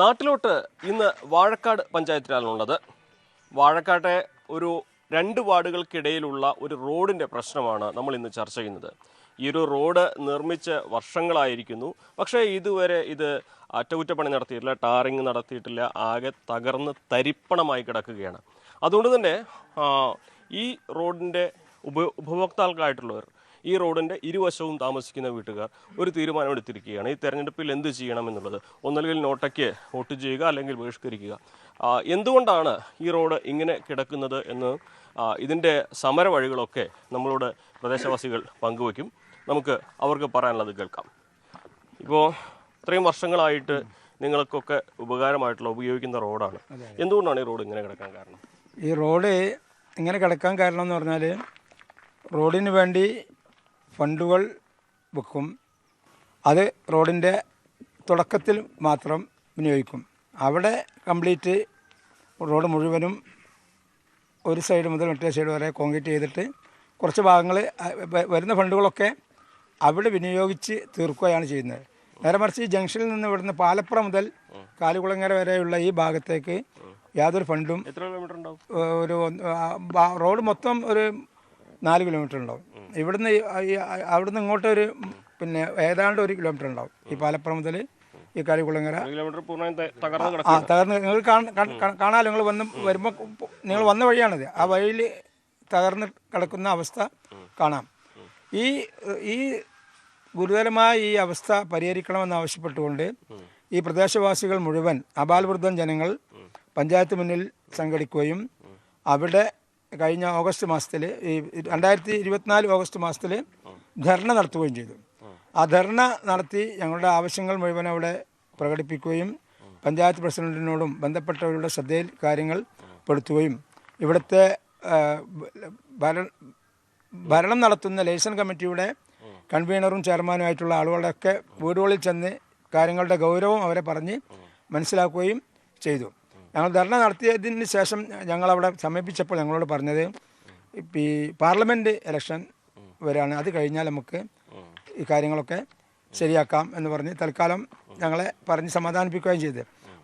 നാട്ടിലോട്ട് ഇന്ന് വാഴക്കാട് പഞ്ചായത്തിലാണുള്ളത്. വാഴക്കാട്ടെ ഒരു 2 വാർഡുകൾക്കിടയിലുള്ള ഒരു റോഡിൻ്റെ പ്രശ്നമാണ് നമ്മൾ ഇന്ന് ചർച്ച ചെയ്യുന്നത്. ഈ ഒരു റോഡ് നിർമ്മിച്ച് വർഷങ്ങളായിരിക്കുന്നു. പക്ഷേ ഇതുവരെ ഇത് അറ്റകുറ്റപ്പണി നടത്തിയിട്ടില്ല, ടാറിങ് നടത്തിയിട്ടില്ല, ആകെ തകർന്ന് തരിപ്പണമായി കിടക്കുകയാണ്. അതുകൊണ്ട് തന്നെ ഈ റോഡിൻ്റെ ഉപഭോക്താക്കൾക്കായിട്ടുള്ളവർ, ഈ റോഡിൻ്റെ ഇരുവശവും താമസിക്കുന്ന വീട്ടുകാർ ഒരു തീരുമാനമെടുത്തിരിക്കുകയാണ്. ഈ തെരഞ്ഞെടുപ്പിൽ എന്ത് ചെയ്യണമെന്നുള്ളത്. ഒന്നല്ലെങ്കിൽ നോട്ടയ്ക്ക് വോട്ട് ചെയ്യുക, അല്ലെങ്കിൽ ബഹിഷ്കരിക്കുക. എന്തുകൊണ്ടാണ് ഈ റോഡ് ഇങ്ങനെ കിടക്കുന്നത് എന്ന് ഇതിൻ്റെ സമര വഴികളൊക്കെ നമ്മളോട് പ്രദേശവാസികൾ പങ്കുവയ്ക്കും. നമുക്ക് അവർക്ക് പറയാനുള്ളത് കേൾക്കാം. ഇപ്പോൾ ഇത്രയും വർഷങ്ങളായിട്ട് നിങ്ങൾക്കൊക്കെ ഉപയോഗിക്കുന്ന റോഡാണ്. എന്തുകൊണ്ടാണ് ഈ റോഡ് ഇങ്ങനെ കിടക്കാൻ കാരണം? ഈ റോഡ് ഇങ്ങനെ കിടക്കാൻ കാരണം എന്ന് പറഞ്ഞാൽ, റോഡിന് വേണ്ടി ഫണ്ടുകൾ വെക്കും. അത് റോഡിൻ്റെ തുടക്കത്തിൽ മാത്രം വിനിയോഗിക്കും. അവിടെ കംപ്ലീറ്റ് റോഡ് മുഴുവനും ഒരു സൈഡ് മുതൽ മറ്റേ സൈഡ് വരെ കോൺക്രീറ്റ് ചെയ്തിട്ട് കുറച്ച് ഭാഗങ്ങൾ വരുന്ന ഫണ്ടുകളൊക്കെ അവിടെ വിനിയോഗിച്ച് തീർക്കുകയാണ് ചെയ്യുന്നത്. നേരെ മറിച്ച് ഈ ജംഗ്ഷനിൽ നിന്ന് ഇവിടുന്ന് പാലപ്പുറം മുതൽ കാലുകുളങ്ങര വരെയുള്ള ഈ ഭാഗത്തേക്ക് യാതൊരു ഫണ്ടും, എത്ര കിലോമീറ്റർ ഉണ്ടാവും? ഒരു റോഡ് മൊത്തം ഒരു 4 കിലോമീറ്റർ ഉണ്ടാവും. ഇവിടുന്ന് ഇങ്ങോട്ട് ഒരു ഏതാണ്ട് 1 കിലോമീറ്റർ ഉണ്ടാവും. ഈ പാലപ്പുറം മുതൽ ഈ കാലിക്കുളങ്ങര തകർന്ന് നിങ്ങൾ കാണാമല്ലോ. നിങ്ങൾ വരുമ്പോൾ നിങ്ങൾ വന്ന വഴിയാണിത്. ആ വഴിയിൽ തകർന്ന് കിടക്കുന്ന അവസ്ഥ കാണാം. ഈ ഗുരുതരമായ ഈ അവസ്ഥ പരിഹരിക്കണമെന്നാവശ്യപ്പെട്ടുകൊണ്ട് ഈ പ്രദേശവാസികൾ മുഴുവൻ, അപാലവൃദ്ധം ജനങ്ങൾ പഞ്ചായത്ത് മുന്നിൽ സംഘടിക്കുകയും അവിടെ കഴിഞ്ഞ ഓഗസ്റ്റ് മാസത്തിൽ, ഈ 2024 ഓഗസ്റ്റ് മാസത്തിൽ ധർണ നടത്തുകയും ചെയ്തു. ആ ധർണ നടത്തി ഞങ്ങളുടെ ആവശ്യങ്ങൾ മുഴുവൻ അവിടെ പ്രകടിപ്പിക്കുകയും പഞ്ചായത്ത് പ്രസിഡന്റിനോടും ബന്ധപ്പെട്ടവരുടെ ശ്രദ്ധയിൽ കാര്യങ്ങൾ പെടുത്തുകയും ഇവിടുത്തെ ഭരണം നടത്തുന്ന ലൈസൻസ് കമ്മിറ്റിയുടെ കൺവീനറും ചെയർമാനുമായിട്ടുള്ള ആളുകളുടെയൊക്കെ വീടുകളിൽ ചെന്ന് കാര്യങ്ങളുടെ ഗൗരവം അവരെ പറഞ്ഞ് മനസ്സിലാക്കുകയും ചെയ്തു. ഞങ്ങൾ ധർണ നടത്തിയതിന് ശേഷം ഞങ്ങളവിടെ സമീപിച്ചപ്പോൾ ഞങ്ങളോട് പറഞ്ഞത്, ഈ പാർലമെൻറ്റ് ഇലക്ഷൻ വരാണ്, അത് കഴിഞ്ഞാൽ നമുക്ക് ഈ കാര്യങ്ങളൊക്കെ ശരിയാക്കാം എന്ന് പറഞ്ഞ് തൽക്കാലം ഞങ്ങളെ പറഞ്ഞ് സമാധാനിപ്പിക്കുകയും ചെയ്ത്.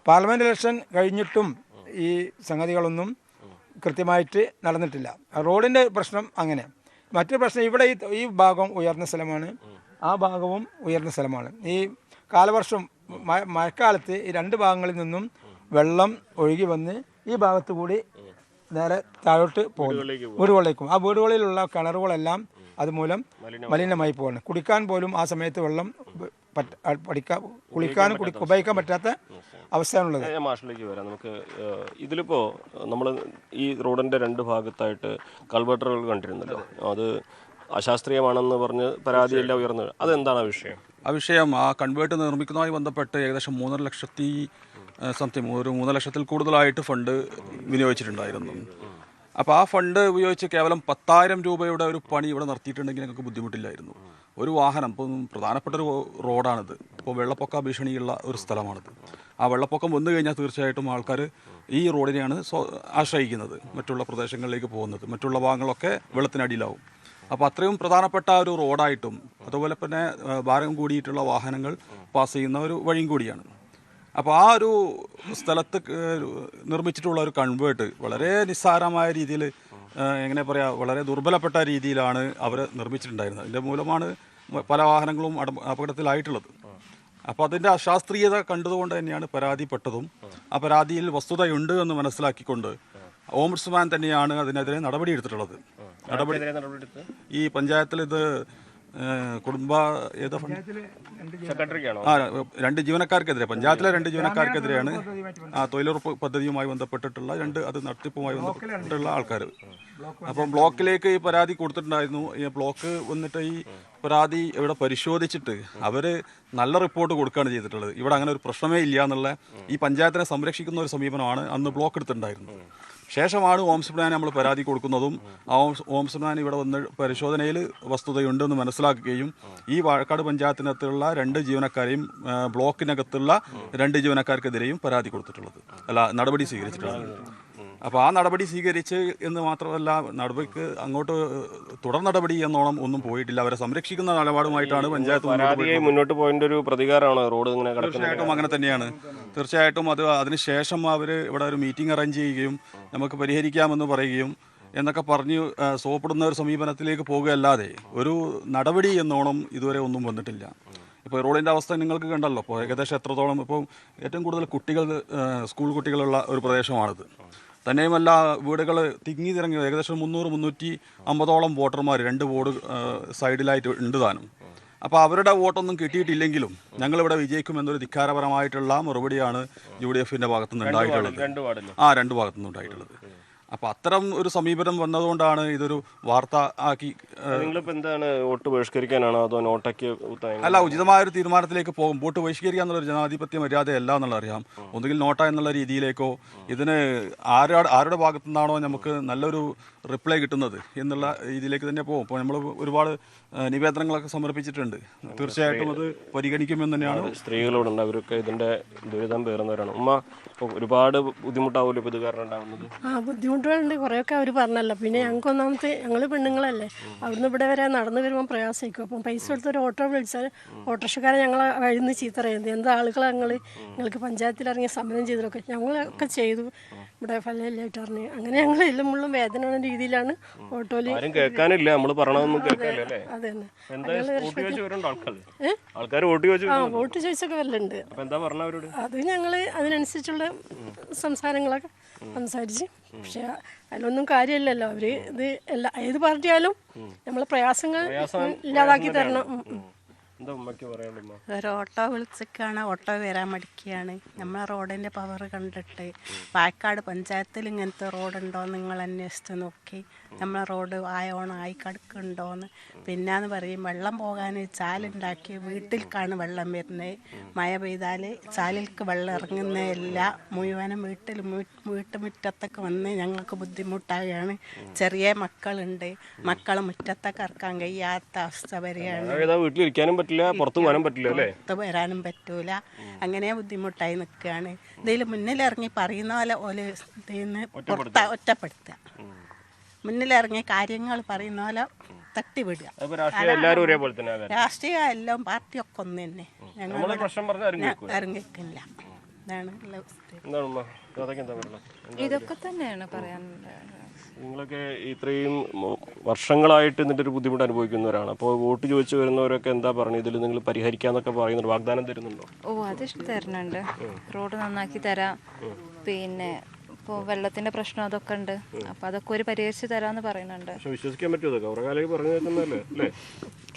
പാർലമെൻറ്റ് ഇലക്ഷൻ കഴിഞ്ഞിട്ടും ഈ സംഗതികളൊന്നും കൃത്യമായിട്ട് നടന്നിട്ടില്ല. റോഡിൻ്റെ പ്രശ്നം അങ്ങനെ. മറ്റൊരു പ്രശ്നം, ഇവിടെ ഈ ഭാഗം ഉയർന്ന സ്ഥലമാണ്, ആ ഭാഗവും ഉയർന്ന സ്ഥലമാണ്. ഈ കാലവർഷം മഴക്കാലത്ത് ഈ 2 ഭാഗങ്ങളിൽ നിന്നും വെള്ളം ഒഴുകി വന്ന് ഈ ഭാഗത്തു കൂടി നേരെ താഴോട്ട് പോകും, വീടുകളിലേക്കും. ആ വീടുകളിലുള്ള കിണറുകളെല്ലാം അതുമൂലം മലിനമായി പോവാണ്. കുടിക്കാൻ പോലും ആ സമയത്ത് വെള്ളം കുളിക്കാനും ഉപയോഗിക്കാൻ പറ്റാത്ത അവസ്ഥയാണുള്ളത്. മാഷിലേക്ക് വരാം നമുക്ക്. ഇതിലിപ്പോൾ നമ്മൾ ഈ റോഡിൻ്റെ 2 ഭാഗത്തായിട്ട് കൾവെർട്ടറുകൾ കണ്ടിരുന്നല്ലോ. അത് അശാസ്ത്രീയമാണെന്ന് പറഞ്ഞ് പരാതിയെല്ലാം ഉയർന്നത്. അതെന്താണ് ആ വിഷയം? ആ കൺവേർട്ട് നിർമ്മിക്കുന്നതുമായി ബന്ധപ്പെട്ട് ഏകദേശം 3.5 ലക്ഷത്തി സംതിങ്, ഒരു 3 ലക്ഷത്തിൽ കൂടുതലായിട്ട് ഫണ്ട് വിനിയോഗിച്ചിട്ടുണ്ടായിരുന്നു. അപ്പോൾ ആ ഫണ്ട് ഉപയോഗിച്ച് കേവലം 10,000 രൂപയുടെ ഒരു പണി ഇവിടെ നടത്തിയിട്ടുണ്ടെങ്കിൽ ഞങ്ങൾക്ക് ബുദ്ധിമുട്ടില്ലായിരുന്നു. ഒരു വാഹനം, ഇപ്പം പ്രധാനപ്പെട്ട ഒരു റോഡാണിത്. ഇപ്പോൾ വെള്ളപ്പൊക്ക ഭീഷണിയുള്ള ഒരു സ്ഥലമാണിത്. ആ വെള്ളപ്പൊക്കം വന്നു കഴിഞ്ഞാൽ തീർച്ചയായിട്ടും ആൾക്കാർ ഈ റോഡിനെയാണ് ആശ്രയിക്കുന്നത്, മറ്റുള്ള പ്രദേശങ്ങളിലേക്ക് പോകുന്നത്. മറ്റുള്ള ഭാഗങ്ങളൊക്കെ വെള്ളത്തിനടിയിലാവും. അപ്പോൾ അത്രയും പ്രധാനപ്പെട്ട ഒരു റോഡായിട്ടും അതുപോലെ തന്നെ ഭാരം കൂടിയിട്ടുള്ള വാഹനങ്ങൾ പാസ് ചെയ്യുന്ന ഒരു വഴിയും കൂടിയാണ്. അപ്പോൾ ആ ഒരു സ്ഥലത്ത് നിർമ്മിച്ചിട്ടുള്ള ഒരു കൺവേർട്ട് വളരെ നിസ്സാരമായ രീതിയിൽ, എങ്ങനെ പറയുക, വളരെ ദുർബലപ്പെട്ട രീതിയിലാണ് അവർ നിർമ്മിച്ചിട്ടുണ്ടായിരുന്നത്. അതിൻ്റെ മൂലമാണ് പല വാഹനങ്ങളും അപകടത്തിലായിട്ടുള്ളത്. അപ്പോൾ അതിൻ്റെ അശാസ്ത്രീയത കണ്ടതുകൊണ്ട് തന്നെയാണ് പരാതിപ്പെട്ടതും. ആ പരാതിയിൽ വസ്തുതയുണ്ട് എന്ന് മനസ്സിലാക്കിക്കൊണ്ട് ഓംബുഡ്സ്മാൻ തന്നെയാണ് അതിനെതിരെ നടപടിയെടുത്തിട്ടുള്ളത്. ഈ പഞ്ചായത്തിൽ ഇത് കുടുംബ സെക്രട്ടറിക്കാണോ? 2 ജീവനക്കാർക്കെതിരെ, പഞ്ചായത്തിലെ 2 ജീവനക്കാർക്കെതിരെയാണ് ആ തൊഴിലുറപ്പ് പദ്ധതിയുമായി ബന്ധപ്പെട്ടിട്ടുള്ള അത് നടത്തിപ്പുമായി ബന്ധപ്പെട്ടിട്ടുള്ള ആൾക്കാർ. അപ്പം ബ്ലോക്കിലേക്ക് ഈ പരാതി കൊടുത്തിട്ടുണ്ടായിരുന്നു. ഈ ബ്ലോക്ക് വന്നിട്ട് ഈ പരാതി ഇവിടെ പരിശോധിച്ചിട്ട് അവർ നല്ല റിപ്പോർട്ട് കൊടുക്കുകയാണ് ചെയ്തിട്ടുള്ളത്. ഇവിടെ അങ്ങനെ ഒരു പ്രശ്നമേ ഇല്ല എന്നുള്ള, ഈ പഞ്ചായത്തിനെ സംരക്ഷിക്കുന്ന ഒരു സമീപനമാണ് അന്ന് ബ്ലോക്ക് എടുത്തിട്ടുണ്ടായിരുന്നത്. ശേഷമാണ് ഓംബുഡ്സ്മാനെ നമ്മൾ പരാതി കൊടുക്കുന്നതും ആ ഓംബുഡ്സ്മാൻ ഇവിടെ വന്ന് പരിശോധനയിൽ വസ്തുതയുണ്ടെന്ന് മനസ്സിലാക്കുകയും ഈ വാഴക്കാട് പഞ്ചായത്തിനകത്തുള്ള 2 ജീവനക്കാരെയും ബ്ലോക്കിനകത്തുള്ള 2 ജീവനക്കാർക്കെതിരെയും പരാതി കൊടുത്തിട്ടുള്ളത്, നടപടി സ്വീകരിച്ചിട്ടുള്ളത്. അപ്പോൾ ആ നടപടി സ്വീകരിച്ച് എന്ന് മാത്രമല്ല നടപടിക്ക് അങ്ങോട്ട് തുടർ നടപടി എന്നോണം ഒന്നും പോയിട്ടില്ല. അവരെ സംരക്ഷിക്കുന്ന നിലപാടുമായിട്ടാണ് പഞ്ചായത്ത് മുന്നോട്ട് പോയതിന്റെ ഒരു പ്രതികാരമാണ് റോഡ് ഇങ്ങനെ കിടക്കുന്നത്. തീർച്ചയായിട്ടും അങ്ങനെ തന്നെയാണ്. തീർച്ചയായിട്ടും അതിനുശേഷം അവർ ഇവിടെ ഒരു മീറ്റിംഗ് അറേഞ്ച് ചെയ്യുകയും നമുക്ക് പരിഹരിക്കാമെന്ന് പറയുകയും എന്നൊക്കെ പറഞ്ഞ് സോപ്പിടുന്ന ഒരു സമീപനത്തിലേക്ക് പോകുകയല്ലാതെ ഒരു നടപടി എന്നോണം ഇതുവരെ ഒന്നും വന്നിട്ടില്ല. ഇപ്പോൾ റോഡിൻ്റെ അവസ്ഥ നിങ്ങൾക്ക് കണ്ടല്ലോ. ഇപ്പോൾ ഏകദേശം എത്രത്തോളം ഇപ്പോൾ ഏറ്റവും കൂടുതൽ കുട്ടികൾ സ്കൂൾ കുട്ടികളുള്ള ഒരു പ്രദേശമാണിത്. തന്നെയുമല്ല വീടുകൾ തിങ്ങി തിറങ്ങി ഏകദേശം 300-350 വോട്ടർമാർ 2 വാർഡ് സൈഡിലായിട്ട് ഉണ്ട് താനും. അപ്പോൾ അവരുടെ വോട്ടൊന്നും കിട്ടിയിട്ടില്ലെങ്കിലും ഞങ്ങളിവിടെ വിജയിക്കുമെന്നൊരു ധിക്കാരപരമായിട്ടുള്ള മറുപടിയാണ് UDFൻ്റെ ഭാഗത്തുനിന്ന് ഉണ്ടായിട്ടുള്ളത്. 2 ഭാഗത്തുനിന്ന് ഉണ്ടായിട്ടുള്ളത്. അപ്പോൾ അത്തരം ഒരു സമീപനം വന്നതുകൊണ്ടാണ് ഇതൊരു വാർത്ത ആക്കി. നിങ്ങളിപ്പോൾ എന്താണ് വോട്ട് ബഹിഷ്കരിക്കാനാണോ അതോ നോട്ടയ്ക്ക്? അല്ല, ഉചിതമായ ഒരു തീരുമാനത്തിലേക്ക് പോകും. വോട്ട് ബഹിഷ്കരിക്കുക എന്നുള്ളൊരു ജനാധിപത്യ മര്യാദയല്ല എന്നുള്ളത് അറിയാം. ഒന്നുകിൽ നോട്ട എന്നുള്ള രീതിയിലേക്കോ ഇതിന് ആരുടെ ഭാഗത്തു നിന്നാണോ നമുക്ക് നല്ലൊരു റിപ്ലൈ കിട്ടുന്നത് എന്നുള്ള രീതിയിലേക്ക് തന്നെ പോകും. ഇപ്പോൾ നമ്മൾ ഒരുപാട് നിവേദനങ്ങളൊക്കെ സമർപ്പിച്ചിട്ടുണ്ട്. തീർച്ചയായിട്ടും അത് പരിഗണിക്കുമെന്ന് തന്നെയാണ്. സ്ത്രീകളോടുണ്ട്, അവരൊക്കെ ഇതിൻ്റെ ദുരിതം പേറുന്നവരാണ്. ഉമ്മ ഒരുപാട് ബുദ്ധിമുട്ടാവുമല്ലോ ഇപ്പോൾ ഇത് കാരണം ഉണ്ടാകുന്നത്? ബുദ്ധിമുട്ടുകളുണ്ട്, കുറേയൊക്കെ അവർ പറഞ്ഞല്ലോ. പിന്നെ ഞങ്ങൾക്ക് ഒന്നാമത്തെ ഞങ്ങൾ പെണ്ണുങ്ങളല്ലേ, അവിടുന്ന് ഇവിടെ വരെ നടന്നു വരുമ്പോൾ പ്രയാസമായിരിക്കും. അപ്പം പൈസ കൊടുത്ത് ഒരു ഓട്ടോ വിളിച്ചാൽ ഓട്ടോറിക്ഷക്കാരെ ഞങ്ങൾ വഴിന്ന് ചീത്ത പറയുന്നത്. എന്താ ആളുകളെ ഞങ്ങൾക്ക് പഞ്ചായത്തിൽ ഇറങ്ങി സമരം ചെയ്തതൊക്കെ ഞങ്ങളൊക്കെ ചെയ്തു, ഇവിടെ ഫലമില്ലായിട്ട് അറിഞ്ഞു. അങ്ങനെ ഞങ്ങൾ എല്ലാം മുള്ളും വേദന രീതിയിലാണ് ഓട്ടോയിൽ. കേൾക്കാനില്ല, നമ്മൾ പറയണതൊന്നും കേൾക്കാനില്ല. അതെ തന്നെ, വോട്ട് ചോദിച്ചൊക്കെ വരലുണ്ട്. അത് ഞങ്ങൾ അതിനനുസരിച്ചുള്ള സംസാരങ്ങളൊക്കെ സംസാരിച്ച്. പക്ഷെ അതിലൊന്നും കാര്യമില്ലല്ലോ. അവര് ഇത് ഏത് പാർട്ടിയായാലും നമ്മളെ പ്രയാസങ്ങൾ ഇല്ലാതാക്കി തരണം. ഒരു ഓട്ടോ വിളിച്ചിട്ടാണ്, ഓട്ടോ വരാൻ മടിക്കുകയാണ്. നമ്മളെ റോഡിൻ്റെ പവർ കണ്ടിട്ട് പാലക്കാട് പഞ്ചായത്തിൽ ഇങ്ങനത്തെ റോഡുണ്ടോ നിങ്ങൾ അന്വേഷിച്ച് നോക്കി, നമ്മളെ റോഡ് ആയി കിടക്കുന്നുണ്ടോയെന്ന്. പിന്നെന്ന് പറയും വെള്ളം പോകാൻ ചാലുണ്ടാക്കി വീട്ടിലേക്കാണ് വെള്ളം വരുന്നത്. മഴ പെയ്താൽ ചാലിലേക്ക് വെള്ളം ഇറങ്ങുന്നതല്ല, മുഴുവനും വീട്ടുമുറ്റത്തൊക്കെ വന്ന് ഞങ്ങൾക്ക് ബുദ്ധിമുട്ടായാണ്. ചെറിയ മക്കളുണ്ട്, മക്കളെ മുറ്റത്തൊക്കെ ഇറക്കാൻ കഴിയാത്ത അവസ്ഥ വരികയാണ്. പുറത്ത് വരാനും പറ്റൂല. അങ്ങനെ ബുദ്ധിമുട്ടായി നിൽക്കുകയാണ്. ഇതിൽ മുന്നിലിറങ്ങി പറയുന്ന പോലെ ഒറ്റപ്പെടുത്തുക, മുന്നിലിറങ്ങി കാര്യങ്ങൾ പറയുന്ന പോലെ തട്ടിവിടുക. രാഷ്ട്രീയ എല്ലാം പാർട്ടിയൊക്കെ ഒന്ന് തന്നെ, ഞങ്ങൾ ഇറങ്ങിക്കില്ല. ഇതൊക്കെ തന്നെയാണ് പറയാനുള്ളത്. നിങ്ങളൊക്കെ ഇത്രയും വർഷങ്ങളായിട്ട് ഇതിൻ്റെ ഒരു ബുദ്ധിമുട്ട് അനുഭവിക്കുന്നവരാണ്. അപ്പോൾ വോട്ട് ചോദിച്ചു വരുന്നവരൊക്കെ എന്താ പറഞ്ഞു, ഇതിൽ നിങ്ങൾ പരിഹരിക്കാന്നൊക്കെ പറയുന്നുണ്ട്, വാഗ്ദാനം തരുന്നുണ്ടോ? അത് തരുന്നുണ്ട്. റോഡ് നന്നാക്കി തരാം, പിന്നെ ഇപ്പോൾ വെള്ളത്തിന്റെ പ്രശ്നം അതൊക്കെ ഉണ്ട്, അപ്പൊ അതൊക്കെ ഒരു പരിഹരിച്ച് തരാന്ന് പറയുന്നുണ്ട്. വിശ്വസിക്കാൻ പറ്റുമോ? കുറെ കാലം പറഞ്ഞു കേൾക്കുന്നല്ലേ അല്ലേ?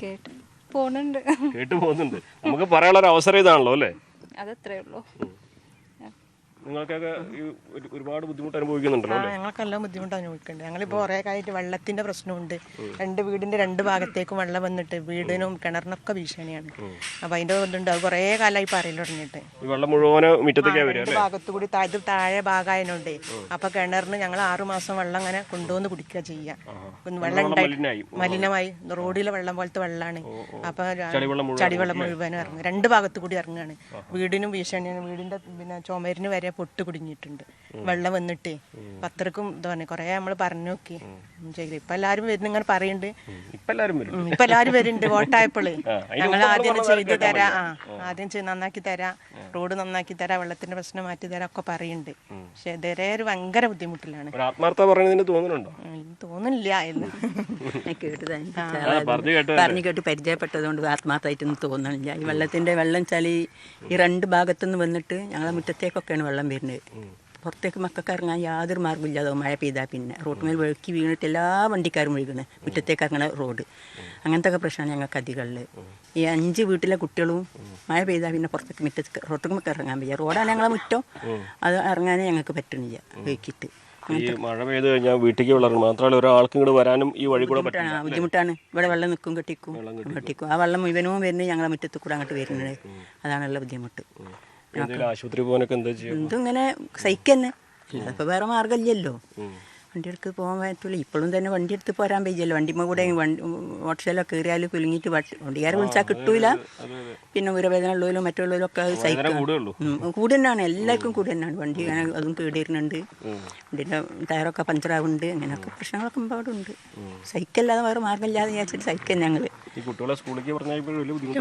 കേട്ട് പോകുന്നുണ്ട്. നമുക്ക് പറയാനുള്ള ഒരു അവസരം ഇതാണല്ലോ അല്ലേ? അതത്രേ ഉള്ളൂ. നിങ്ങൾക്കൊക്കെ ഒരുപാട് ബുദ്ധിമുട്ട് അനുഭവിക്കുന്നുണ്ടല്ലോ? ഞങ്ങൾക്കെല്ലാം ബുദ്ധിമുട്ട് അനുഭവിക്കുന്നുണ്ട്. ഞങ്ങളിപ്പോൾ കുറേ കാലമായിട്ട് വെള്ളത്തിന്റെ പ്രശ്നമുണ്ട്. വീടിന്റെ 2 ഭാഗത്തേക്കും വെള്ളം വന്നിട്ട് വീടിനും കിണറിനൊക്കെ ഭീഷണിയാണ്. അപ്പൊ അതിന്റെ ഇതുണ്ട്, അത് കുറേ കാലമായി പറയൽ തുടങ്ങിയിട്ട്. വെള്ളം മുഴുവൻ ഭാഗത്തുകൂടി ഇത് താഴെ ഭാഗമായതുകൊണ്ടേ അപ്പൊ കിണറിന് ഞങ്ങൾ 6 മാസം വെള്ളം അങ്ങനെ കൊണ്ടുവന്ന് കുടിക്കുക ചെയ്യാം. വെള്ളം ഉണ്ടായി മലിനമായി, റോഡിലെ വെള്ളം പോലത്തെ വെള്ളമാണ്. അപ്പൊ ചളിവെള്ളം മുഴുവനും ഇറങ്ങും, 2 ഭാഗത്തു കൂടി ഇറങ്ങുകയാണ്. വീടിനും ഭീഷണിയാണ്. വീടിന്റെ ചുമരിന് വരെ പൊട്ട് കുടുങ്ങിയിട്ടുണ്ട് വെള്ളം വന്നിട്ടേ. പത്രക്കും ഇതാണ് കുറേ നമ്മൾ പറഞ്ഞു നോക്കി ചെയ്തു. ഇപ്പൊ എല്ലാരും വരുന്ന ഇങ്ങനെ പറയുന്നുണ്ട്. ഇപ്പൊ എല്ലാരും വരുന്നുണ്ട്. വോട്ടായപ്പോള് ഞങ്ങൾ ആദ്യം ചെയ്തു തരാം, ആദ്യം നന്നാക്കി തരാം, റോഡ് നന്നാക്കി തരാം, വെള്ളത്തിന്റെ പ്രശ്നം മാറ്റി തരാം ഒക്കെ പറയുന്നുണ്ട്. പക്ഷെ ഇതുവരെ ഒരു ഭയങ്കര ബുദ്ധിമുട്ടിലാണ്. തോന്നുന്നില്ല എന്ന് പറഞ്ഞു കേട്ട് പരിചയപ്പെട്ടതുകൊണ്ട് ആത്മാർത്ഥമായിട്ടൊന്നും തോന്നണില്ല. ഈ വെള്ളം ചളി ഈ 2 ഭാഗത്തുനിന്ന് വന്നിട്ട് ഞങ്ങളെ മുറ്റത്തേക്കൊക്കെയാണ് വെള്ളം വരുന്നത്. പുറത്തേക്ക് മക്കൾക്ക് ഇറങ്ങാൻ യാതൊരു മാർഗ്ഗമില്ലാതെ മഴ പെയ്താൽ പിന്നെ റോട്ടുമേൽ വെളുക്കി വീണിട്ട് എല്ലാ വണ്ടിക്കാരും ഒഴുകുന്നത്, മുറ്റത്തേക്ക് ഇറങ്ങണ റോഡ്. അങ്ങനത്തെ ഒക്കെ പ്രശ്നമാണ് ഞങ്ങൾക്ക് അധികമുള്ളത്. ഈ 5 വീട്ടിലെ കുട്ടികളും മഴ പെയ്താൽ പിന്നെ പുറത്തേക്ക് മുറ്റത്ത് റോട്ടുമൊക്കെ ഇറങ്ങാൻ വയ്യ. റോഡാണ് ഞങ്ങളെ മുറ്റം, അത് ഇറങ്ങാനേ ഞങ്ങൾക്ക് പറ്റുന്നില്ല വെക്കിട്ട്. മഴ പെയ്ത് കഴിഞ്ഞാൽ വീട്ടിലേക്ക് വെള്ളം മാത്രമല്ല ഒരാൾക്ക് ഇങ്ങോട്ട് വരാനും ഈ വഴി കൂടെ ബുദ്ധിമുട്ടാണ്. ഇവിടെ വെള്ളം നിൽക്കും, കെട്ടിക്കും. ആ വെള്ളം മുഴുവനും വരുന്നത് ഞങ്ങളെ മുറ്റത്ത് കൂടെ അങ്ങോട്ട് വരുന്നത്. അതാണുള്ള ബുദ്ധിമുട്ട്. ആശുപത്രി പോകാനൊക്കെ എന്താ ചെയ്യും? ഇതിങ്ങനെ സഹിക്കന്നെ, ഇപ്പൊ വേറെ മാർഗമില്ലല്ലോ. വണ്ടി എടുത്ത് പോകാൻ പറ്റില്ല. ഇപ്പോഴും തന്നെ വണ്ടി എടുത്ത് പോരാൻ പറ്റില്ല. വണ്ടിമ്മ കൂടെ ഓട്ടോയിലൊക്കെ കയറിയാൽ കുലുങ്ങിയിട്ട് വണ്ടിക്കാരെ വിളിച്ചാൽ കിട്ടൂല. പിന്നെ ഉരവേദന ഉള്ളവരും മറ്റുള്ളവരും ഒക്കെ അത് സഹിക്കാം. കൂടെ തന്നെയാണ്, എല്ലാവർക്കും കൂടെ തന്നെയാണ്. വണ്ടി അങ്ങനെ അതും കേടിയിരുന്നുണ്ട്, വണ്ടിൻ്റെ ടയറൊക്കെ പഞ്ചറാവുന്നുണ്ട്, അങ്ങനെയൊക്കെ പ്രശ്നങ്ങളൊക്കെ ഒരുപാടുണ്ട്. സൈക്കല്ലാതെ വേറെ മാർഗ്ഗമില്ലാതെ വിചാരിച്ചിട്ട് സൈക്കിൾ ഞങ്ങൾ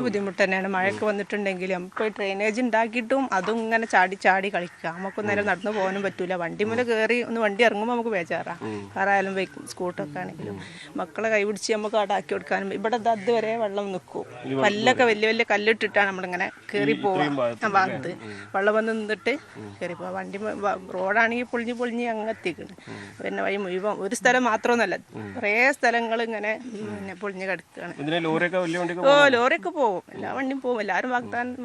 ബുദ്ധിമുട്ട് തന്നെയാണ്. മഴയൊക്കെ വന്നിട്ടുണ്ടെങ്കിലും ഇപ്പോൾ ഡ്രെയിനേജ് ഉണ്ടാക്കിയിട്ടും അതും ഇങ്ങനെ ചാടി ചാടി കളിക്കുക. നമുക്ക് നേരം നടന്നു പോകാനും പറ്റൂല. വണ്ടി മുതൽ കയറി ഒന്ന് വണ്ടി ഇറങ്ങുമ്പോൾ നമുക്ക് ബേജാറാണ്. കാറായാലും വെക്കും, സ്കൂട്ടറൊക്കെ ആണെങ്കിലും മക്കളെ കൈ പിടിച്ച് നമുക്ക് അടാക്കി കൊടുക്കാനും. ഇവിടെ അതുവരെ വെള്ളം നിൽക്കും. കല്ലൊക്കെ വലിയ വലിയ കല്ലിട്ടിട്ടാണ് നമ്മളിങ്ങനെ കയറി പോവാം. ആ ഭാഗത്ത് വെള്ളം വന്ന് നിന്നിട്ട് കയറി പോവാം. വണ്ടി റോഡാണെങ്കിൽ പൊളിഞ്ഞ് പൊളിഞ്ഞ് അങ്ങ് എത്തിക്കണം. പിന്നെ വഴി മുഴുവൻ ഒരു സ്ഥലം മാത്രമൊന്നുമല്ല, കുറേ സ്ഥലങ്ങൾ ഇങ്ങനെ പിന്നെ പൊളിഞ്ഞ് കിടക്കുകയാണ്. ലോറിയൊക്കെ പോകും, എല്ലാ വണ്ടിയും പോകും. എല്ലാവരും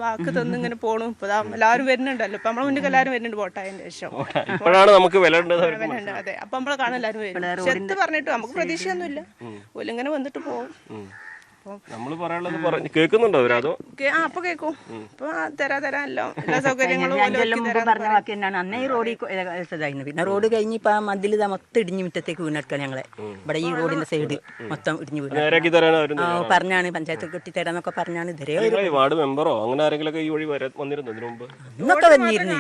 വാക്ക് തന്ന് ഇങ്ങനെ പോകണം. ഇപ്പൊ എല്ലാവരും വരുന്നുണ്ടല്ലോ. ഇപ്പൊ നമ്മളെ മുന്നിൽ എല്ലാവരും വരുന്നുണ്ട് വോട്ടായതിന്റെ ശേഷം. അതെ, അപ്പൊ നമ്മളെ കാണാൻ എല്ലാവരും വരും. പക്ഷെ എന്ത് പറഞ്ഞിട്ട് നമുക്ക് പ്രതീക്ഷയൊന്നുമില്ല. ഇങ്ങനെ വന്നിട്ട് പോകും. നമ്മള് പറയാനുള്ളത് കേൾക്കുന്നുണ്ടോ അവരതോ? അപ്പൊ കേൾക്കും. ഇപ്പൊ തരാല്ലോ എല്ലാ സൗകര്യങ്ങളും പറഞ്ഞ ബാക്കി തന്നെയാണ്. അന്നേ ഈ റോഡിൽ ഇതായിരുന്നു. പിന്നെ റോഡ് കഴിഞ്ഞ് ഇപ്പൊ ആ മതിൽ ഇതാ മൊത്തം ഇടിഞ്ഞ് മുറ്റത്തേക്ക് വീണെടുക്കാം. ഞങ്ങളെ ഇവിടെ ഈ റോഡിന്റെ സൈഡ് മൊത്തം ഇടിഞ്ഞു വീണ് പറഞ്ഞാണ് പഞ്ചായത്ത് കെട്ടിത്തരാന്നൊക്കെ പറഞ്ഞാണ്. ഇതുവരെ വാർഡ് മെമ്പറോ അങ്ങനെ ആരെങ്കിലും ഈ വഴി വന്നിരുന്നു ഇതിനു മുമ്പ്? ഇന്നൊക്കെ വന്നിരുന്നു.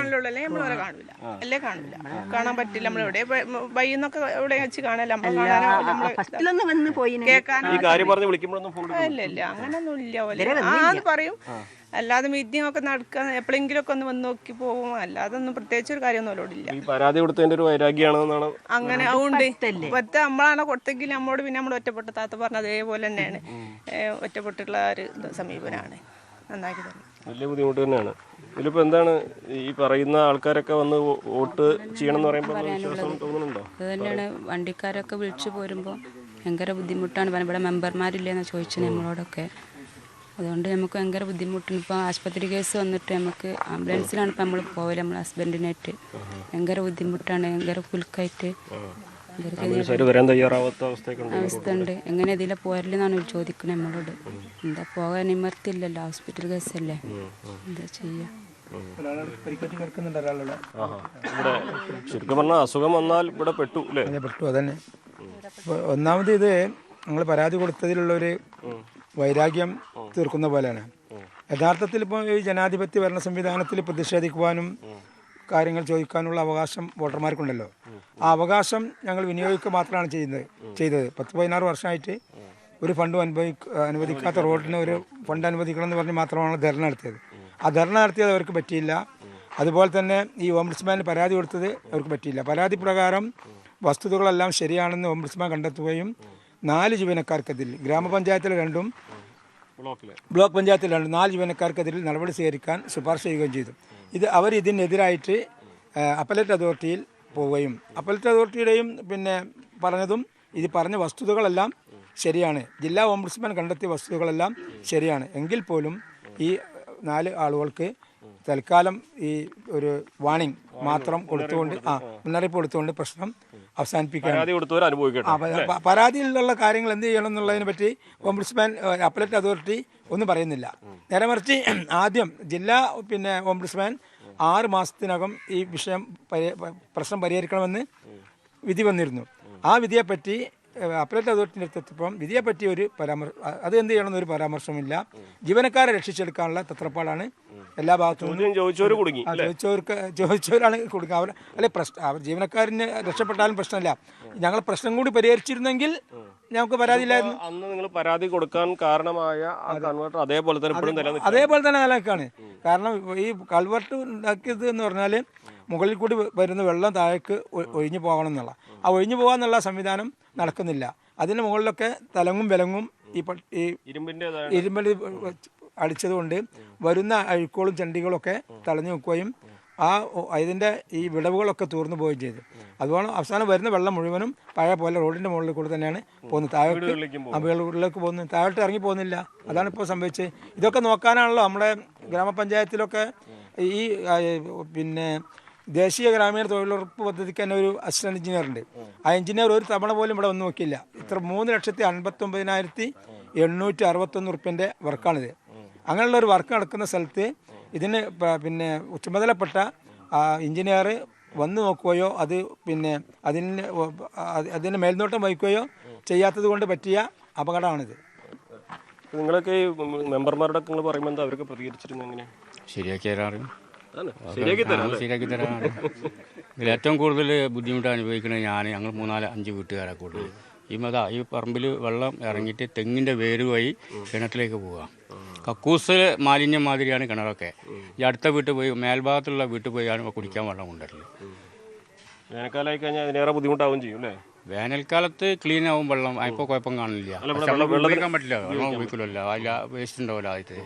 നമ്മളവരെ കാണൂല, അല്ലേ കാണൂല, കാണാൻ പറ്റില്ല. നമ്മളെവിടെ വൈന്നൊക്കെ എവിടെ വെച്ച് കാണാൻ ഫസ്റ്റിലൊന്ന് വന്ന് പോയി കേൾക്കാൻ ഈ കാര്യം പറഞ്ഞ് വിളിക്കുമ്പോഴൊന്നും ഇല്ല, അങ്ങനൊന്നും ഇല്ല. ആന്ന് പറയും. അല്ലാതെ മീറ്റിംഗ് ഒക്കെ നടക്കാൻ എപ്പോഴെങ്കിലും ഒക്കെ ഒന്ന് വന്ന് നോക്കി പോകും. അല്ലാതെ ഒന്നും പ്രത്യേകിച്ച് ഒരു കാര്യമൊന്നും ഇല്ല. പരാതി കൊടുത്തതിന്റെ ഒരു വൈരാഗ്യമാണെന്നാണ്. അങ്ങനെ അതുകൊണ്ട് പറ്റ നമ്മളാണ് കൊടുത്തെങ്കിൽ നമ്മോട് പിന്നെ നമ്മൾ ഒറ്റപ്പെട്ട താത്ത പറഞ്ഞ അതേപോലെ തന്നെയാണ്. ഒറ്റപ്പെട്ടുള്ള ഒരു സമീപനമാണ്. നന്നാക്കി തന്നെ വലിയ ബുദ്ധിമുട്ട് തന്നെയാണ്. ഇതിലിപ്പോ എന്താണ് ഈ പറയുന്ന ആൾക്കാരൊക്കെ വന്ന് വോട്ട് ചെയ്യണം എന്ന് പറയുമ്പോൾ വിശ്വാസം തോന്നുന്നുണ്ടോ? അത് തന്നെയാണ്. വണ്ടിക്കാരൊക്കെ വിളിച്ചു പോരുമ്പോൾ ഭയങ്കര ബുദ്ധിമുട്ടാണ്. ഇവിടെ മെമ്പർമാരില്ലെന്ന് ചോദിച്ചു നമ്മളോടൊക്കെ. അതുകൊണ്ട് നമുക്ക് ഭയങ്കര ബുദ്ധിമുട്ടുണ്ട്. ഇപ്പോൾ ആശുപത്രി കേസ് വന്നിട്ട് നമുക്ക് ആംബുലൻസിലാണ് ഇപ്പം നമ്മൾ പോകല്. നമ്മൾ ഹസ്ബൻഡിനായിട്ട് ഭയങ്കര ബുദ്ധിമുട്ടാണ്. ഭയങ്കര കുലുക്കായിട്ട് അവസ്ഥ ഉണ്ട്. എങ്ങനെ ഇതിലെ പോരലെന്നാണ് ചോദിക്കുന്നത് നമ്മളോട്. എന്താ പോകാൻ നിമർത്തില്ലല്ലോ, ഹോസ്പിറ്റൽ കേസല്ലേ, എന്താ ചെയ്യാ? ശരിക്കും പറഞ്ഞാൽ അസുഖം വന്നാൽ ഇവിടെ പെട്ടു അതന്നെ. ഒന്നാമത് ഇത് ഞങ്ങൾ പരാതി കൊടുത്തതിലുള്ളൊരു വൈരാഗ്യം തീർക്കുന്ന പോലെയാണ്. യഥാർത്ഥത്തിൽ ഇപ്പോൾ ഈ ജനാധിപത്യ ഭരണ സംവിധാനത്തിൽ പ്രതിഷേധിക്കുവാനും കാര്യങ്ങൾ ചോദിക്കാനുള്ള അവകാശം വോട്ടർമാർക്കുണ്ടല്ലോ. ആ അവകാശം ഞങ്ങൾ വിനിയോഗിക്കുക മാത്രമാണ് ചെയ്തത്. 10-16 വർഷമായിട്ട് ഒരു ഫണ്ടും അനുവദിക്കാത്ത റോഡിന് ഒരു ഫണ്ട് അനുവദിക്കണം എന്ന് പറഞ്ഞ് മാത്രമാണ് ധർണ നടത്തിയത്. ആ ധർണ നടത്തിയത് അവർക്ക് പറ്റിയില്ല. അതുപോലെ തന്നെ ഈ ഓംബുഡ്സ്മാന് പരാതി കൊടുത്തത് അവർക്ക് പറ്റിയില്ല. പരാതി പ്രകാരം വസ്തുതകളെല്ലാം ശരിയാണെന്ന് ഓംബുഡ്സ്മാൻ കണ്ടെത്തുകയും 4 ജീവനക്കാർക്കെതിരിൽ, ഗ്രാമപഞ്ചായത്തിലെ 2ഉം ബ്ലോക്ക് പഞ്ചായത്തിലെ 2, 4 ജീവനക്കാർക്കെതിരിൽ നടപടി സ്വീകരിക്കാൻ ശുപാർശ ചെയ്യുകയും ചെയ്തു. ഇതിനെതിരായിട്ട് അപ്പലേറ്റ് അതോറിറ്റിയിൽ പോവുകയും അപ്പലേറ്റ് അതോറിറ്റിയുടെയും പിന്നെ പറഞ്ഞതും ഇത് പറഞ്ഞ വസ്തുതകളെല്ലാം ശരിയാണ്. ജില്ലാ ഓംബുഡ്സ്മാൻ കണ്ടെത്തിയ വസ്തുതകളെല്ലാം ശരിയാണ്. എങ്കിൽ പോലും ഈ 4 ആളുകൾക്ക് തൽക്കാലം ഈ ഒരു വാണിംഗ് മാത്രം കൊടുത്തുകൊണ്ട് മുന്നറിയിപ്പ് കൊടുത്തുകൊണ്ട് പ്രശ്നം അവസാനിപ്പിക്കാൻ പരാതിയിലുള്ള കാര്യങ്ങൾ എന്ത് ചെയ്യണം എന്നുള്ളതിനെ പറ്റി ഓംബുഡ്സ്മാൻ അപ്പലേറ്റ് അതോറിറ്റി ഒന്നും പറയുന്നില്ല. നേരെ മറിച്ച് ആദ്യം ജില്ലാ ഓംബുഡ്സ്മാൻ 6 മാസത്തിനകം ഈ പ്രശ്നം പരിഹരിക്കണമെന്ന് വിധി വന്നിരുന്നു. ആ വിധിയെപ്പറ്റി അപ്പലേറ്റ് അതോറിറ്റിൻ്റെ അടുത്തെത്തിയപ്പം വിധിയെപ്പറ്റി ഒരു അത് എന്ത് ചെയ്യണമെന്നൊരു പരാമർശമില്ല. ജീവനക്കാരെ രക്ഷിച്ചെടുക്കാനുള്ള തത്രപ്പാടാണ് എല്ലാ ഭാഗത്തും. ചോദിച്ചവരാണ് കൊടുക്കുക. അവർ ജീവനക്കാരന് രക്ഷപ്പെട്ടാലും പ്രശ്നമില്ല. ഞങ്ങൾ പ്രശ്നം കൂടി പരിഹരിച്ചിരുന്നെങ്കിൽ ഞങ്ങൾക്ക് പരാതിയില്ലായിരുന്നു. അന്ന് നിങ്ങൾ പരാതി കൊടുക്കാൻ കാരണമായ അതേപോലെ തന്നെ നിലനിൽക്കാണ്. കാരണം ഈ കൾവർട്ട് ഉണ്ടാക്കിയത് എന്ന് പറഞ്ഞാൽ മുകളിൽ കൂടി വരുന്ന വെള്ളം താഴേക്ക് ഒഴിഞ്ഞു പോകണം എന്നുള്ള ആ ഒഴിഞ്ഞു പോകാന്നുള്ള സംവിധാനം നടക്കുന്നില്ല. അതിന് മുകളിലൊക്കെ തലങ്ങും വിലങ്ങും ഈ ഇരുമ്പിൻ്റെ അടിച്ചതുകൊണ്ട് വരുന്ന അഴുക്കുകളും ചണ്ടികളൊക്കെ തടഞ്ഞു വെക്കുകയും ഇതിൻ്റെ ഈ വിടവുകളൊക്കെ തൂർന്നു പോവുകയും ചെയ്തു. അതുപോലെ അവസാനം വരുന്ന വെള്ളം മുഴുവനും പഴയ പോലെ റോഡിൻ്റെ മുകളിൽ കൂടെ തന്നെയാണ് പോകുന്നത്. വീടുകളിലേക്ക് പോകുന്നത്, താഴോട്ട് ഇറങ്ങി പോകുന്നില്ല. അതാണ് ഇപ്പോൾ സംഭവിച്ചത്. ഇതൊക്കെ നോക്കാനാണല്ലോ നമ്മുടെ ഗ്രാമപഞ്ചായത്തിലൊക്കെ ഈ ദേശീയ ഗ്രാമീണ തൊഴിലുറപ്പ് പദ്ധതിക്ക് തന്നെ ഒരു അസിസ്റ്റന്റ് എഞ്ചിനീയർ ഉണ്ട്. ആ എഞ്ചിനീയർ ഒരു തവണ പോലും ഇവിടെ വന്ന് നോക്കിയില്ല. 3,59,861 റുപ്യൻ്റെ വർക്കാണിത്. അങ്ങനെയുള്ളൊരു വർക്ക് നടക്കുന്ന സ്ഥലത്ത് ഇതിന് ചുമതലപ്പെട്ട എഞ്ചിനീയർ വന്നു നോക്കുകയോ അത് പിന്നെ അതിന് മേൽനോട്ടം വഹിക്കുകയോ ചെയ്യാത്തത് കൊണ്ട് പറ്റിയ അപകടമാണിത്. നിങ്ങളൊക്കെ ഈ മെമ്പർമാരുടെ നിങ്ങൾ പറയുമ്പോൾ എന്താ അവരൊക്കെ പ്രതികരിച്ചിരുന്നത് എങ്ങനെയാണ്? ശരിയാക്കി തരാറും ശരിയാക്കി തരാറാണ്. ഇതിൽ ഏറ്റവും കൂടുതൽ ബുദ്ധിമുട്ട് അനുഭവിക്കുന്നത് ഞങ്ങൾ 3-5 വീട്ടുകാരാണ് കൂടുതൽ. ഈ പറമ്പിൽ വെള്ളം ഇറങ്ങിയിട്ട് തെങ്ങിൻ്റെ വേര് വഴി കിണറ്റിലേക്ക് പോവുക. കക്കൂസ് മാലിന്യം മാതിരിയാണ് കിണറൊക്കെ. ഈ അടുത്ത വീട്ടിൽ പോയി മേൽഭാഗത്തുള്ള വീട്ടിൽ പോയാണ് കുടിക്കാൻ വെള്ളം കൊണ്ടുവരല്. വേനൽക്കാലമായി കഴിഞ്ഞാൽ അതിനേറെ ബുദ്ധിമുട്ടാവും ചെയ്യും അല്ലേ? വേനൽക്കാലത്ത് ക്ലീൻ ആവും വെള്ളം, ഇപ്പോൾ കുഴപ്പം കാണില്ല. വെള്ളം ഉപയോഗിക്കാൻ പറ്റില്ല, വെള്ളം ഉപയോഗിക്കില്ലല്ലോ, അതിൽ വേസ്റ്റ് ഉണ്ടാവില്ല. ആദ്യത്തെ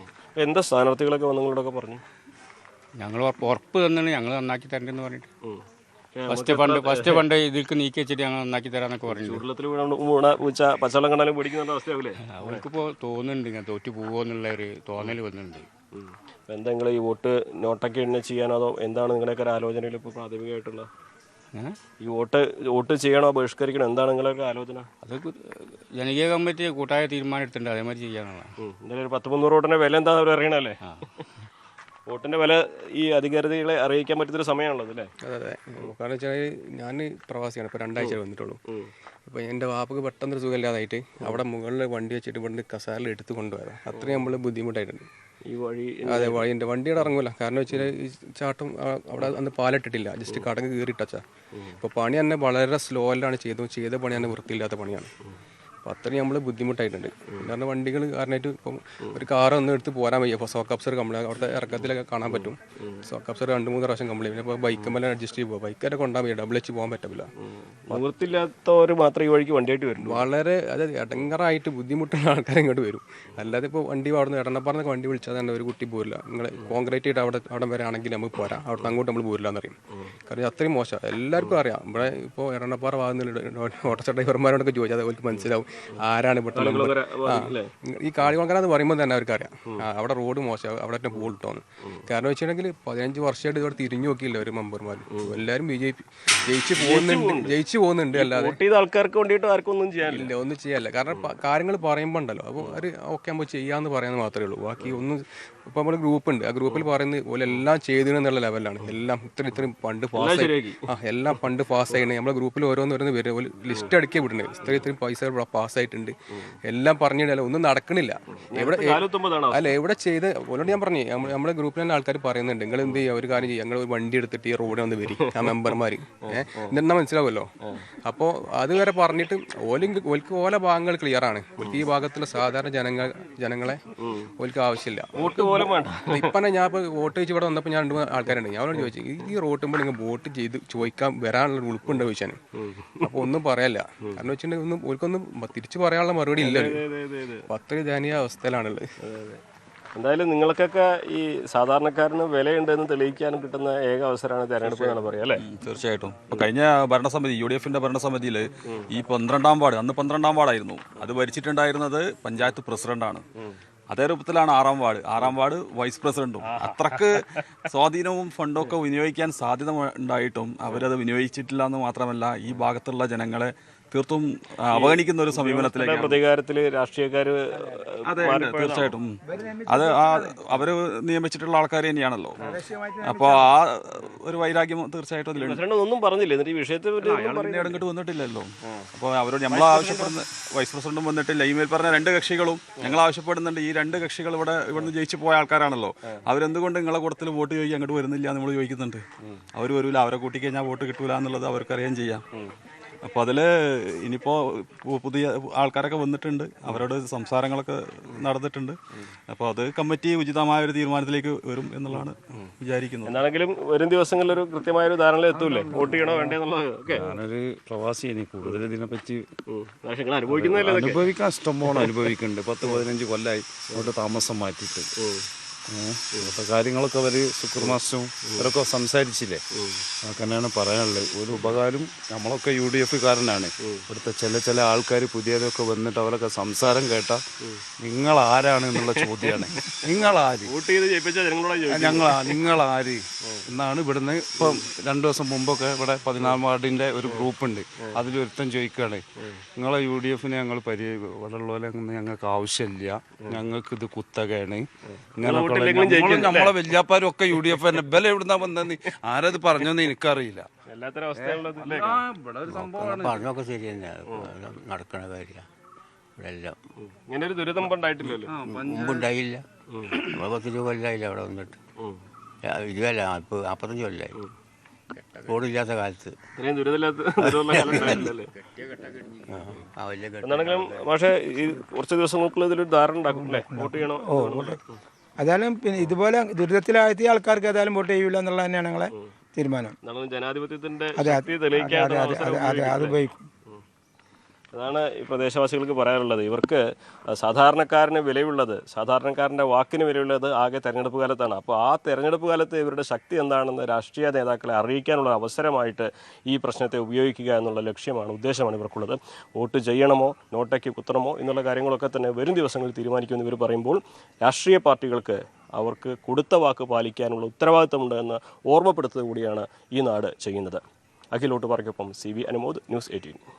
എന്താ സ്ഥാനാർത്ഥികളൊക്കെ വന്നങ്ങളോടൊക്കെ പറഞ്ഞു? ഞങ്ങൾ ഉറപ്പ് തന്നാണ് ഞങ്ങൾ നന്നാക്കി തരണ്ടെന്ന് പറഞ്ഞിട്ട്. ഫസ്റ്റ് ഫണ്ട് ഇതിലേക്ക് നീക്കി വെച്ചിട്ട് ഞങ്ങൾ നന്നാക്കി തരാന്നൊക്കെ പറഞ്ഞു. പച്ചവെള്ളം കണ്ടാലും പിടിക്കുന്ന അവസ്ഥയാവില്ലേ? അവർക്കിപ്പോൾ തോന്നുന്നുണ്ട് ഇങ്ങനെ തോറ്റു പോകുമെന്നുള്ള ഒരു തോന്നൽ വന്നിട്ടുണ്ട്. എന്താ നിങ്ങൾ ഈ നോട്ടൊക്കെ എണ്ണ ചെയ്യാനോ അതോ എന്താണ് നിങ്ങളുടെയൊക്കെ ഒരു ആലോചനയിൽ ഇപ്പോൾ പ്രാഥമികമായിട്ടുള്ള ഈ വോട്ട് ചെയ്യണോ ബഹിഷ്കരിക്കണോ എന്താണ് നിങ്ങളൊക്കെ ആലോചന? അത് ജനകീയ കമ്മിറ്റി കൂട്ടായ തീരുമാനം എടുത്തിട്ടുണ്ട്, അതേമാതിരി ചെയ്യാനുള്ള. എന്തായാലും ഒരു 10-300 വോട്ടിൻ്റെ വില എന്താ അവർ അറിയണല്ലേ? വോട്ടിൻ്റെ വില ഈ അധികാരികളെ അറിയിക്കാൻ പറ്റുന്നൊരു സമയമാണുള്ളത് അല്ലേ? അതെ. കാരണം വെച്ചാൽ ഞാൻ പ്രവാസിയാണ്, ഇപ്പോൾ 2 ആഴ്ച വന്നിട്ടുള്ളൂ. അപ്പോൾ എൻ്റെ വാപ്പക്ക് പെട്ടെന്നൊരു സുഖമില്ലാതായിട്ട് അവിടെ മുകളിൽ വണ്ടി വെച്ചിട്ട് ഇവിടുന്ന് കസാലിൽ എടുത്ത് കൊണ്ടുപോയത്. അത്രയും നമ്മൾ ബുദ്ധിമുട്ടായിട്ടുണ്ട്. ഈ വഴി അതെ, എൻ്റെ വണ്ടിയുടെ ഇറങ്ങൂല. കാരണം വെച്ചാൽ ഈ ചാട്ടം അവിടെ അന്ന് പാലിട്ടിട്ടില്ല, ജസ്റ്റ് കടങ്ങ് കീറിയിട്ടാ. അപ്പോൾ പണി തന്നെ വളരെ സ്ലോയിലാണ് ചെയ്ത പണി തന്നെ വൃത്തിയില്ലാത്ത പണിയാണ്. അപ്പോൾ അത്രയും നമ്മൾ ബുദ്ധിമുട്ടായിട്ടുണ്ട്. കാരണം വണ്ടികൾ കാരണമായിട്ട് ഇപ്പം ഒരു കാർ ഒന്നും എടുത്ത് പോരാൻ വയ്യ. ഇപ്പോൾ സോക്ക് അപ്സർ കംപ്ലൈൻറ്റ് അവിടുത്തെ ഇറക്കത്തിലൊക്കെ കാണാൻ പറ്റും. സോക്ക് അപ്സർ 2-3 പ്രാവശ്യം കംപ്ലൈൻറ്റ്. ഇപ്പോൾ ബൈക്ക് മേലെ അഡ്ജസ്റ്റ് ചെയ്ത് പോകുക, ബൈക്കൊക്കെ കൊണ്ടാൻ വയ്യ, ഡബിൾ എച്ച് പോകാൻ പറ്റില്ല. വൃത്തിയില്ലാത്തവർ മാത്രം ഈ വഴിക്ക് വണ്ടിയായിട്ട് വരും. വളരെ അതായത് ഇടങ്ങറായിട്ട് ബുദ്ധിമുട്ടുള്ള ആൾക്കാർ ഇങ്ങോട്ട് വരും. അല്ലാതെ ഇപ്പോൾ വണ്ടി അവിടെ നിന്ന് എടണപ്പാറന്നൊക്കെ വണ്ടി വിളിച്ചാൽ തന്നെ ഒരു കുട്ടി പോരില്ല. നിങ്ങൾ കോൺക്രീറ്റ് ചെയ്ത് അവിടെ വരെ ആണെങ്കിൽ നമുക്ക് പോരാ, അവിടെ അങ്ങോട്ട് നമ്മൾ പോരില്ല എന്നറിയും. കാരണം അത്രയും മോശം. എല്ലാവർക്കും അറിയാം. ഇവിടെ ഇപ്പോൾ എടണപ്പാറ ഭാഗത്തുനിന്ന് ഓട്ടോറിക്ഷ ഡ്രൈവർമാരോടൊക്കെ ചോദിച്ചാൽ അവർക്ക് മനസ്സിലാവും ആരാണ് ഇവിടുത്തെ മെമ്പർ. ഈ കാളികുളങ്ങര എന്ന് പറയുമ്പോൾ തന്നെ അവർക്കറിയാം അവിടെ റോഡ് മോശം, അവിടെ തന്നെ പോളിട്ടോന്ന്. കാരണം വെച്ചിട്ടുണ്ടെങ്കിൽ 15 വർഷമായിട്ട് ഇവിടെ തിരിഞ്ഞു നോക്കിയില്ല ഒരു മെമ്പർമാർ. എല്ലാവരും ജയിച്ചു പോകുന്നുണ്ട് അല്ലാതെ ആൾക്കാർക്ക് വേണ്ടിയിട്ട് ആർക്കും ഒന്നും ചെയ്യാനില്ല, ഒന്നും ചെയ്യാനില്ല. കാരണം കാര്യങ്ങൾ പറയുമ്പോൾ ഉണ്ടല്ലോ, അപ്പോൾ അവർ ഓക്കെ ആകുമ്പോൾ ചെയ്യാമെന്ന് പറയാമെന്ന് മാത്രമേ ഉള്ളൂ. ബാക്കി ഒന്നും. ഇപ്പോൾ നമ്മൾ ഗ്രൂപ്പുണ്ട്, ആ ഗ്രൂപ്പിൽ പറയുന്നത് പോലെ എല്ലാം ചെയ്തിരുന്നുള്ള ലെവലാണ്. എല്ലാം ഇത്രയും ഫണ്ട് പാസ്സായി, എല്ലാം ഫണ്ട് പാസ്സായിട്ടുണ്ട്. നമ്മുടെ ഗ്രൂപ്പിൽ ഓരോന്ന് വരും, ഒരു ലിസ്റ്റ് അടുക്കി വിടുന്നുണ്ട്. ഇത്രയും പൈസ പാസ്സായിട്ടുണ്ട് എല്ലാം പറഞ്ഞിട്ടല്ല, ഒന്നും നടക്കണില്ല. എവിടെ ചെയ്ത് ഓരോട് ഞാൻ പറഞ്ഞു. നമ്മുടെ ഗ്രൂപ്പിൽ തന്നെ ആൾക്കാർ പറയുന്നുണ്ട്, നിങ്ങൾ എന്ത് ചെയ്യുക, ഒരു കാര്യം ചെയ്യുക, ഞങ്ങൾ ഒരു വണ്ടി എടുത്തിട്ട് ഈ റോഡിൽ വന്ന് വരും ആ മെമ്പർമാർ ഇതെന്നാ മനസ്സിലാവുമല്ലോ. അപ്പോൾ അതുവരെ പറഞ്ഞിട്ട് ഓൽക്ക് ഓല ഭാഗങ്ങൾ ക്ലിയർ ആണ്. ഓൽക്ക് ഈ ഭാഗത്തുള്ള സാധാരണ ജനങ്ങളെ ഓൽക്ക് ആവശ്യമില്ല. ഇപ്പം ഞാൻ ഇപ്പോൾ വോട്ട് ചോദിച്ചു ഇവിടെ വന്നപ്പോൾ ഞാൻ 2 ആൾക്കാരുണ്ട്. ഞാൻ അവരോട് ചോദിച്ചു, ഈ റോട്ടുമ്പോൾ നിങ്ങൾ വോട്ട് ചെയ്ത് ചോദിക്കാൻ വരാനുള്ള ഉളുപ്പുണ്ടോ ചോദിച്ചാൽ. അപ്പോൾ ഒന്നും പറയാനില്ല. കാരണം വെച്ചിട്ടുണ്ടെങ്കിൽ ഓൽക്കൊന്നും തിരിച്ചു പറയാനുള്ള മറുപടി ഇല്ലല്ലോ. അപ്പോൾ അത്രയും ദയനീയ അവസ്ഥയിലാണുള്ളത്. എന്തായാലും നിങ്ങൾക്കൊക്കെ ഈ സാധാരണക്കാരന് വിലയുണ്ടെന്ന് തെളിയിക്കാനും കിട്ടുന്ന ഏക അവസരമാണ് തെരഞ്ഞെടുപ്പ് എന്നാണ് പറയുക അല്ലേ? തീർച്ചയായിട്ടും. ഇപ്പോൾ കഴിഞ്ഞ ഭരണസമിതി UDF ഭരണസമിതിയിൽ ഈ 12ാം വാർഡ്, അന്ന് 12ാം വാർഡായിരുന്നു, അത് ഭരിച്ചിട്ടുണ്ടായിരുന്നത് പഞ്ചായത്ത് പ്രസിഡന്റാണ്. അതേ രൂപത്തിലാണ് 6ാം വാർഡ് വൈസ് പ്രസിഡന്റും. അത്രക്ക് സ്വാധീനവും ഫണ്ടൊക്കെ വിനിയോഗിക്കാൻ സാധ്യത ഉണ്ടായിട്ടും അവരത് വിനിയോഗിച്ചിട്ടില്ല എന്ന് മാത്രമല്ല, ഈ ഭാഗത്തുള്ള ജനങ്ങളെ തീർത്തും അവഗണിക്കുന്ന ഒരു സമീപനത്തിലേക്ക് പ്രതികാരത്തില് രാഷ്ട്രീയക്കാർ. അതെ, തീർച്ചയായിട്ടും. അത് അവര് നിയമിച്ചിട്ടുള്ള ആൾക്കാർ തന്നെയാണല്ലോ. അപ്പോൾ ആ ഒരു വൈരാഗ്യം തീർച്ചയായിട്ടും അതിലുണ്ട്. ഒന്നും പറഞ്ഞില്ല എന്നിട്ട് ഈ വിഷയത്തെ ഇങ്ങോട്ട് വന്നിട്ടില്ലല്ലോ. അപ്പോൾ അവരോട് നമ്മൾ ആവശ്യപ്പെടുന്ന വൈസ് പ്രസിഡന്റും വന്നിട്ടില്ല. ഇമെയിൽ പറഞ്ഞ 2 കക്ഷികളും ഞങ്ങൾ ആവശ്യപ്പെടുന്നുണ്ട്. ഈ 2 കക്ഷികൾ ഇവിടുന്ന് ജയിച്ചു പോയ ആൾക്കാരാണല്ലോ. അവരെന്തുകൊണ്ട് നിങ്ങളെ കൂട്ടത്തിൽ വോട്ട് ചോദിക്കാൻ അങ്ങോട്ട് വരുന്നില്ല നമ്മൾ ചോദിക്കുന്നുണ്ട്. അവർ വരില്ല, അവരെ കൂട്ടിക്കഴിഞ്ഞാൽ വോട്ട് കിട്ടൂല എന്നുള്ളത് അവർക്കറിയാൻ ചെയ്യാം. അപ്പോൾ അതിൽ ഇനിയിപ്പോൾ പുതിയ ആൾക്കാരൊക്കെ വന്നിട്ടുണ്ട്, അവരോട് സംസാരങ്ങളൊക്കെ നടന്നിട്ടുണ്ട്. അപ്പോൾ അത് കമ്മിറ്റി ഉചിതമായ ഒരു തീരുമാനത്തിലേക്ക് വരും എന്നുള്ളതാണ് വിചാരിക്കുന്നത്. എന്താണെങ്കിലും വരും ദിവസങ്ങളിൽ ഒരു കൃത്യമായ ഒരു ധാരണ എത്തൂല്ലേ, വോട്ട് ചെയ്യണോ വേണ്ടേ എന്നുള്ളത്. ഞാനൊരു പ്രവാസിയാണ്, കൂടുതൽ ഇതിനെപ്പറ്റി അനുഭവിക്കാൻ ഇഷ്ടംപോലെ അനുഭവിക്കുന്നുണ്ട്. 10-15 കൊല്ലമായി അവിടെ താമസം മാറ്റിയിട്ട്. ഇവിടുത്തെ കാര്യങ്ങളൊക്കെ അവർ ശുക്ർ മാസ്റ്ററും ഇവരൊക്കെ സംസാരിച്ചില്ലേ, അതൊക്കെ തന്നെയാണ് പറയാനുള്ളത്. ഒരു ഉപകാരം നമ്മളൊക്കെ UDF കാരനാണ്. ഇവിടുത്തെ ചില ആൾക്കാർ പുതിയതൊക്കെ വന്നിട്ട് അവരൊക്കെ സംസാരം കേട്ടാൽ നിങ്ങൾ ആരാണ് എന്നുള്ള ചോദ്യമാണ്. നിങ്ങളാര് എന്നാണ് ഇവിടുന്ന്. ഇപ്പം 2 ദിവസം മുമ്പൊക്കെ ഇവിടെ 14 വാർഡിൻ്റെ ഒരു ഗ്രൂപ്പുണ്ട്, അതിലൊരുത്തൻ ചോദിക്കുകയാണ്, നിങ്ങളെ UDF ഞങ്ങൾ ഇവിടെ ഉള്ളവരെ ഞങ്ങൾക്ക് ആവശ്യമില്ല, ഞങ്ങൾക്ക് ഇത് കുത്തകയാണ്, ഇങ്ങനെ നമ്മളെ വല്യാപ്പാരും ഒക്കെ UDF തന്നെ. ബല എവിടുന്നാ വന്നെന്ന് ആരത് പറഞ്ഞെന്ന് എനിക്കറിയില്ല. എല്ലാത്തരം അവസ്ഥയുള്ളത് ഇവിടെ ഒരു സംഭവമാണ്. പറഞ്ഞൊക്കെ ശരി തന്നെയാണ് നടക്കണ കാര്യം. ഇവിടെ എല്ലാം ഇങ്ങനെ ഒരു ദുരിതം ഉണ്ടായിട്ടില്ലല്ലോ. മുമ്പുണ്ടായില്ല. നമ്മൾ 10 രൂപ കൊല്ലായില്ല അവിടെ വന്നിട്ട്. 20 ഇപ്പോൾ 45 കൊല്ലായി റോഡില്ലാത്ത കാലത്ത്. ഇത്രയും ദുരിതമില്ലാത്ത പക്ഷേ ഈ കുറച്ച് ദിവസങ്ങൾക്കുള്ള ഇതിലൊരു ധാരണ ഉണ്ടാക്കും അല്ലേ? വോട്ട് ചെയ്യണോ? ഏതായാലും പിന്നെ ഇതുപോലെ ദുരിതത്തിലാഴ്ത്തിയ ആൾക്കാർക്ക് ഏതായാലും വോട്ട് ചെയ്യൂല എന്നുള്ളത് തന്നെയാണ് ഞങ്ങളെ തീരുമാനം. ജനാധിപത്യത്തിന്റെ അതെ ശക്തി തെളിയിക്കാൻ അത് ഉപയോഗിക്കും. അതാണ് ഈ പ്രദേശവാസികൾക്ക് പറയാനുള്ളത്. ഇവർക്ക് സാധാരണക്കാരന് വിലയുള്ളത്, സാധാരണക്കാരൻ്റെ വാക്കിന് വിലയുള്ളത് ആകെ തെരഞ്ഞെടുപ്പ് കാലത്താണ്. അപ്പോൾ ആ തെരഞ്ഞെടുപ്പ് കാലത്ത് ഇവരുടെ ശക്തി എന്താണെന്ന് രാഷ്ട്രീയ നേതാക്കളെ അറിയിക്കാനുള്ള അവസരമായിട്ട് ഈ പ്രശ്നത്തെ ഉപയോഗിക്കുക എന്നുള്ള ലക്ഷ്യമാണ്, ഉദ്ദേശമാണ് ഇവർക്കുള്ളത്. വോട്ട് ചെയ്യണമോ നോട്ടയ്ക്ക് കുത്തണമോ എന്നുള്ള കാര്യങ്ങളൊക്കെ തന്നെ വരും ദിവസങ്ങളിൽ തീരുമാനിക്കുമെന്ന് ഇവർ പറയുമ്പോൾ രാഷ്ട്രീയ പാർട്ടികൾക്ക് അവർക്ക് കൊടുത്ത വാക്ക് പാലിക്കാനുള്ള ഉത്തരവാദിത്തമുണ്ട് എന്ന് ഓർമ്മപ്പെടുത്തുക കൂടിയാണ് ഈ നാട് ചെയ്യുന്നത്. അഖിലോട്ട് പറയ്ക്കൊപ്പം CB അനുമോദ്, ന്യൂസ് 18.